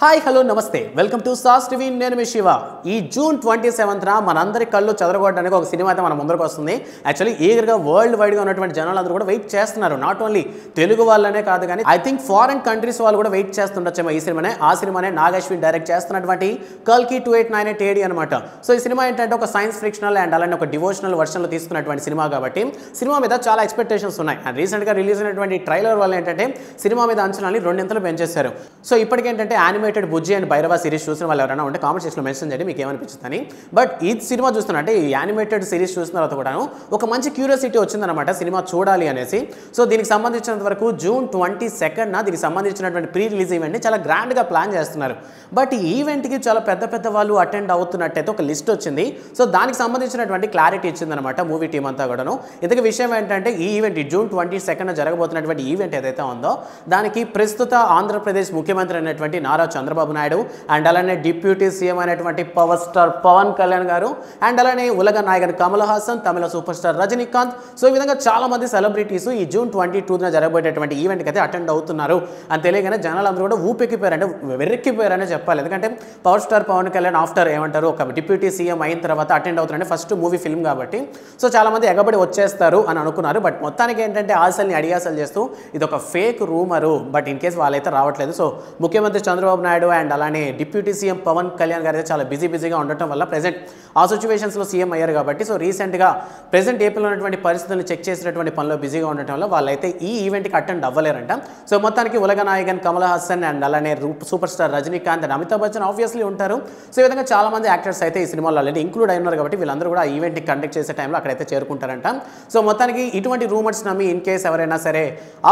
hi hello నమస్తే welcome to sauce TV నేను మీ శివ ఈ జూన్ 27న మనందరి కళ్ళు చెదరగొట్టడానికి ఒక సినిమా అయితే మన ముందరకు వస్తుంది యాక్చువల్లీ ఈగర్గా వరల్డ్ వైడ్గా ఉన్నటువంటి జనాలందరూ కూడా వెయిట్ చేస్తున్నారు నాట్ ఓన్లీ తెలుగు వాళ్ళనే కాదు కానీ ఐ థింక్ ఫారెన్ కంట్రీస్ వాళ్ళు కూడా వెయిట్ చేస్తుండొచ్చేమో ఈ సినిమానే ఆ సినిమానే నాగ్ అశ్విన్ డైరెక్ట్ చేస్తున్నటువంటి కల్కి 2898 AD అనమాట సో ఈ సినిమా ఏంటంటే ఒక సైన్స్ ఫిక్షనల్ అండ్ అలానే ఒక డివోషనల్ వర్షన్లో తీసుకున్నటువంటి సినిమా కాబట్టి సినిమా మీద చాలా ఎక్స్పెక్టేషన్స్ ఉన్నాయి అండ్ రీసెంట్గా రిలీజ్ అయినటువంటి ట్రైలర్ వల్ల ఏంటంటే సినిమా మీద అంచనాలు రెండింతలు పెంచేశారు సో ఇప్పటికేంటంటే animated Bujji and Bhairava series చూసిన వాళ్ళు ఎవరైనా ఉంటే కామెంట్ సెక్షన్లో మెన్షన్ చేయండి మీకు ఏమనిపించిందని బట్ ఈ సినిమా చూస్తున్నట్టే ఈ యానిమేటెడ్ సిరీస్ చూసిన తర్వాత కూడా ఒక మంచి క్యూరియాసిటీ వచ్చిందనమాట సినిమా చూడాలి అనేసి సో దీనికి సంబంధించినంత వరకు జూన్ 22న దీనికి సంబంధించినటువంటి ప్రీ రిలీజ్ ఈవెంట్ని చాలా గ్రాండ్గా ప్లాన్ చేస్తున్నారు బట్ ఈ ఈవెంట్కి చాలా పెద్ద పెద్ద వాళ్ళు అటెండ్ అవుతున్నట్టయితే ఒక లిస్ట్ వచ్చింది సో దానికి సంబంధించినటువంటి క్లారిటీ ఇచ్చిందనమాట మూవీ టీం అంతా కూడాను ఇంతకీ విషయం ఏంటంటే ఈ ఈవెంట్ జూన్ 22న జరగబోతున్నటువంటి ఈవెంట్ ఏదైతే ఉందో దానికి ప్రస్తుత ఆంధ్రప్రదేశ్ ముఖ్యమంత్రి అయినటువంటి నారా చంద్రబాబు నాయుడు అండ్ అలానే డిప్యూటీ సీఎం అయినటువంటి పవర్ స్టార్ పవన్ కళ్యాణ్ గారు అండ్ అలానే ఉలగ నాయకుడు కమల్ హాసన్ తమిళ సూపర్ స్టార్ రజనీకాంత్ సో ఈ విధంగా చాలా మంది సెలబ్రిటీస్ ఈ జూన్ 22న జరగబోయేటువంటి ఈవెంట్కి అయితే అటెండ్ అవుతున్నారు అని తెలియగానే జనాలందరూ కూడా ఊపెక్కిపోయారంటే వెర్రెక్కిపోయారనే చెప్పాలి ఎందుకంటే power star Pavan Kalyan after ఏమంటారు ఒక డిప్యూటీ సీఎం అయిన తర్వాత అటెండ్ అవుతారంటే ఫస్ట్ మూవీ ఫిల్మ్ కాబట్టి సో చాలా మంది ఎగబడి వచ్చేస్తారు అని అనుకున్నారు బట్ మొత్తానికి ఏంటంటే ఆశల్ని అడియాసలు చేస్తూ ఇది ఒక fake rumour but in case వాళ్ళైతే రావట్లేదు సో ముఖ్యమంత్రి చంద్రబాబు నాయుడు అండ్ అలానే డిప్యూటీ సీఎం పవన్ కళ్యాణ్ గారు అయితే చాలా బిజీగా ఉండటం వల్ల ప్రెజెంట్ ఆ సిచ్యువేషన్స్లో సీఎం అయ్యారు కాబట్టి సో రీసెంట్గా ప్రెజెంట్ ఏపీలో ఉన్నటువంటి పరిస్థితులను చెక్ చేసినటువంటి పనిలో బిజీగా ఉండటం వల్ల వాళ్ళైతే ఈ ఈవెంట్కి అటెండ్ అవ్వలేరంట సో మొత్తానికి ఉలగ నాయకన్ కమల్ హాసన్ అండ్ అలానే super star Rajinikanth and Amitabh Bachchan obviously ఉంటారు సో ఈ విధంగా చాలా మంది యాక్టర్స్ అయితే ఈ సినిమాలో ఆల్రెడీ ఇంక్లూడ్ అయి ఉన్నారు కాబట్టి వీళ్ళందరూ కూడా ఆ ఈవెంట్ని కండక్ట్ చేసే టైంలో అక్కడైతే చేరుకుంటారంట సో మొత్తానికి ఇటువంటి రూమర్స్ నమ్మి ఇన్ కేస్ ఎవరైనా సరే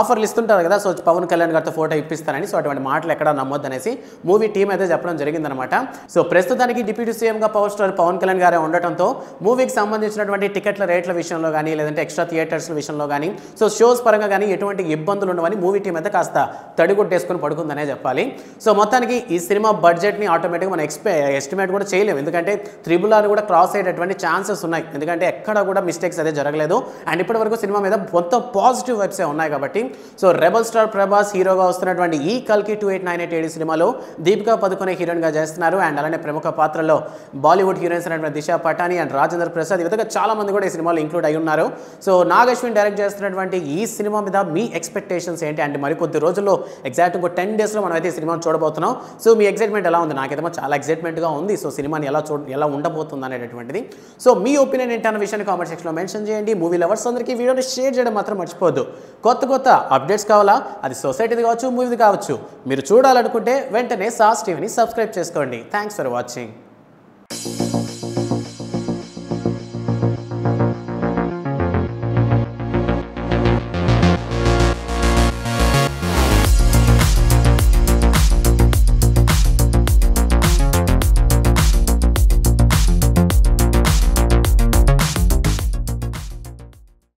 ఆఫర్లు ఇస్తుంటారు కదా సో పవన్ కళ్యాణ్ గారితో ఫోటో ఇప్పిస్తారని సో అటువంటి మాటలు ఎక్కడ నమ్మొద్దనేసి మూవీ టీం అయితే చెప్పడం జరిగిందనమాట సో ప్రస్తుతానికి డిప్యూటీ సీఎంగా పవర్ స్టార్ పవన్ కళ్యాణ్ గారే ఉండటంతో మూవీకి సంబంధించినటువంటి టికెట్ల రేట్ల విషయంలో కానీ లేదంటే ఎక్స్ట్రా థియేటర్స్ విషయంలో కానీ సో షోస్ పరంగా కానీ ఎటువంటి ఇబ్బందులు ఉండవని మూవీ టీం అయితే కాస్త తడిగుట్టేసుకొని పడుకుందనే చెప్పాలి సో మొత్తానికి ఈ సినిమా బడ్జెట్ని ఆటోమేటిక్గా మనం ఎస్టిమేట్ కూడా చేయలేము ఎందుకంటే RRR కూడా క్రాస్ అయ్యేటటువంటి ఛాన్సెస్ ఉన్నాయి ఎందుకంటే ఎక్కడ కూడా మిస్టేక్స్ అయితే జరగలేదు అండ్ ఇప్పటివరకు సినిమా మీద మొత్తం పాజిటివ్ వైబ్సే ఉన్నాయి కాబట్టి సో రెబల్ స్టార్ ప్రభాస్ హీరోగా వస్తున్నటువంటి ఈ కల్కి 2898 AD సినిమాలో దీపికా పదుకొనే హీరోయిన్గా చేస్తున్నారు అండ్ అలానే ప్రముఖ పాత్రలో బాలీవుడ్ హీరోయిన్స్ అయినటువంటి దిశా పటాని అండ్ రాజేంద్ర ప్రసాద్ ఈ విధంగా చాలా మంది కూడా ఈ సినిమాలో ఇంక్లూడ్ అయి ఉన్నారు సో నాగ్ అశ్విన్ డైరెక్ట్ చేస్తున్నటువంటి ఈ సినిమా మీద మీ ఎక్స్పెక్టేషన్స్ ఏంటి అంటే మరికొద్ది రోజుల్లో ఎగ్జాక్ట్ ఇంకో 10 డేస్లో మనం అయితే ఈ సినిమాను చూడబోతున్నాం సో మీ ఎక్సైట్మెంట్ ఎలా ఉంది నాకైతే చాలా ఎక్సైట్మెంట్గా ఉంది సో సినిమాని ఎలా ఉండబోతుంది అనేటటువంటిది సో మీ ఒపీనియన్ ఏంటి అన్న విషయాన్ని కామెంట్ సెక్షన్లో మెన్షన్ చేయండి మూవీ లవర్స్ అందరికీ వీడియోని షేర్ చేయడం మాత్రం మర్చిపోద్దు కొత్త అప్డేట్స్ కావాలా అది సొసైటీది కావచ్చు మూవీది కావచ్చు మీరు చూడాలనుకుంటే వెంటనే సాస్ టీవీని సబ్స్క్రైబ్ చేసుకోండి థ్యాంక్స్ ఫర్ వాచింగ్